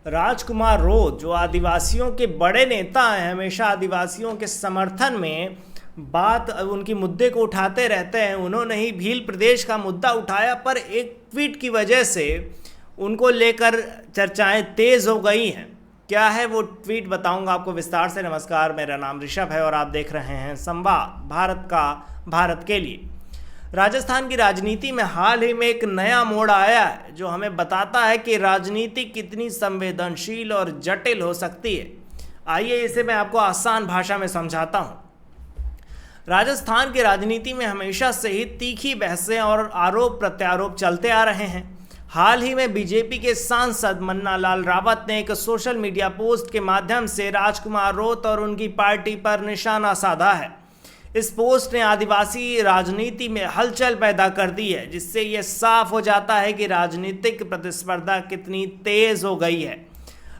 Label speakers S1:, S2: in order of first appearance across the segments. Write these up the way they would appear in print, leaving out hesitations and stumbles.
S1: राजकुमार रोत जो आदिवासियों के बड़े नेता हैं, हमेशा आदिवासियों के समर्थन में बात उनकी मुद्दे को उठाते रहते हैं। उन्होंने ही भील प्रदेश का मुद्दा उठाया, पर एक ट्वीट की वजह से उनको लेकर चर्चाएं तेज हो गई हैं। क्या है वो ट्वीट, बताऊंगा आपको विस्तार से। नमस्कार, मेरा नाम ऋषभ है और आप देख रहे हैं संवाद भारत का भारत के लिए। राजस्थान की राजनीति में हाल ही में एक नया मोड़ आया है जो हमें बताता है कि राजनीति कितनी संवेदनशील और जटिल हो सकती है। आइए इसे मैं आपको आसान भाषा में समझाता हूँ। राजस्थान की राजनीति में हमेशा से ही तीखी बहसें और आरोप प्रत्यारोप चलते आ रहे हैं। हाल ही में बीजेपी के सांसद मन्ना लाल रावत ने एक सोशल मीडिया पोस्ट के माध्यम से राजकुमार रोत और उनकी पार्टी पर निशाना साधा है। इस पोस्ट ने आदिवासी राजनीति में हलचल पैदा कर दी है, जिससे यह साफ हो जाता है कि राजनीतिक प्रतिस्पर्धा कितनी तेज हो गई है।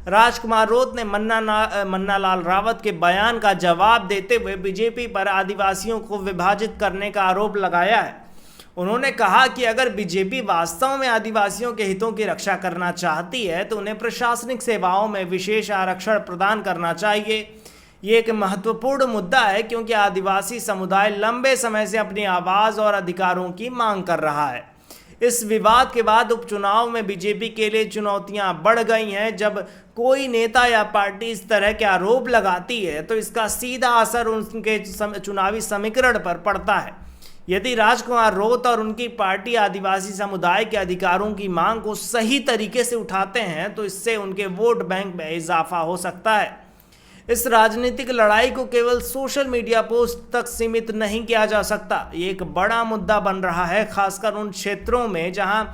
S1: राजकुमार रोत ने मन्ना लाल रावत के बयान का जवाब देते हुए बीजेपी पर आदिवासियों को विभाजित करने का आरोप लगाया है। उन्होंने कहा कि अगर बीजेपी वास्तव में आदिवासियों के हितों की रक्षा करना चाहती है तो उन्हें प्रशासनिक सेवाओं में विशेष आरक्षण प्रदान करना चाहिए। ये एक महत्वपूर्ण मुद्दा है क्योंकि आदिवासी समुदाय लंबे समय से अपनी आवाज़ और अधिकारों की मांग कर रहा है। इस विवाद के बाद उपचुनाव में बीजेपी के लिए चुनौतियां बढ़ गई हैं। जब कोई नेता या पार्टी इस तरह के आरोप लगाती है तो इसका सीधा असर उनके चुनावी समीकरण पर पड़ता है। यदि राजकुमार रोत और उनकी पार्टी आदिवासी समुदाय के अधिकारों की मांग को सही तरीके से उठाते हैं तो इससे उनके वोट बैंक में इजाफा हो सकता है। इस राजनीतिक लड़ाई को केवल सोशल मीडिया पोस्ट तक सीमित नहीं किया जा सकता। ये एक बड़ा मुद्दा बन रहा है, खासकर उन क्षेत्रों में जहां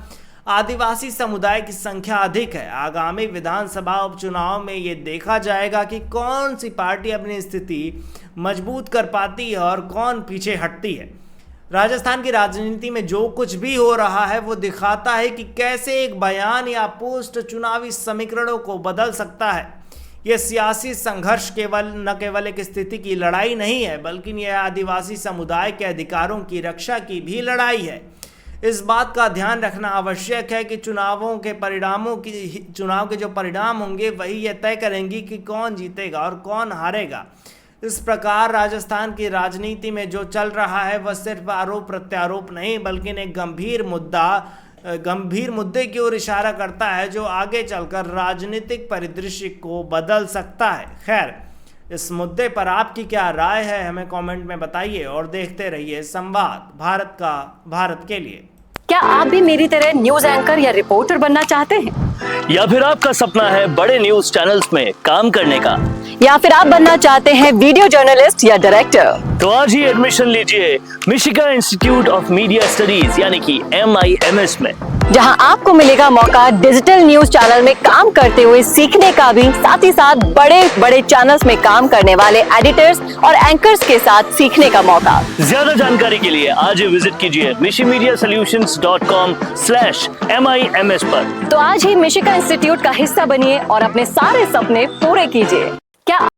S1: आदिवासी समुदाय की संख्या अधिक है। आगामी विधानसभा उपचुनाव में ये देखा जाएगा कि कौन सी पार्टी अपनी स्थिति मजबूत कर पाती है और कौन पीछे हटती है। राजस्थान की राजनीति में जो कुछ भी हो रहा है वो दिखाता है कि कैसे एक बयान या पोस्ट चुनावी समीकरणों को बदल सकता है। यह सियासी संघर्ष न केवल एक स्थिति की लड़ाई नहीं है, बल्कि यह आदिवासी समुदाय के अधिकारों की रक्षा की भी लड़ाई है। इस बात का ध्यान रखना आवश्यक है कि चुनाव के जो परिणाम होंगे वही यह तय करेंगी कि कौन जीतेगा और कौन हारेगा। इस प्रकार राजस्थान की राजनीति में जो चल रहा है वह सिर्फ आरोप प्रत्यारोप नहीं, बल्कि एक गंभीर मुद्दे की ओर इशारा करता है जो आगे चलकर राजनीतिक परिदृश्य को बदल सकता है। खैर, इस मुद्दे पर आपकी क्या राय है हमें कमेंट में बताइए और देखते रहिए संवाद भारत का भारत के लिए।
S2: क्या आप भी मेरी तरह न्यूज एंकर या रिपोर्टर बनना चाहते हैं?
S3: या फिर आपका सपना है बड़े न्यूज चैनल्स में काम करने का?
S2: या फिर आप बनना चाहते हैं वीडियो जर्नलिस्ट या डायरेक्टर?
S3: तो आज ही एडमिशन लीजिए मिशिगा इंस्टीट्यूट ऑफ मीडिया स्टडीज यानी कि MIMS में,
S2: जहां आपको मिलेगा मौका डिजिटल न्यूज चैनल में काम करते हुए सीखने का भी, साथ ही साथ बड़े बड़े चैनल्स में काम करने वाले एडिटर्स और एंकर्स के साथ सीखने का मौका।
S3: ज्यादा जानकारी के लिए आज ही विजिट कीजिए mishimediasolutions.com/MIMS पर।
S2: तो आज ही मिशिगा इंस्टीट्यूट का हिस्सा बनिए और अपने सारे सपने पूरे कीजिए। क्या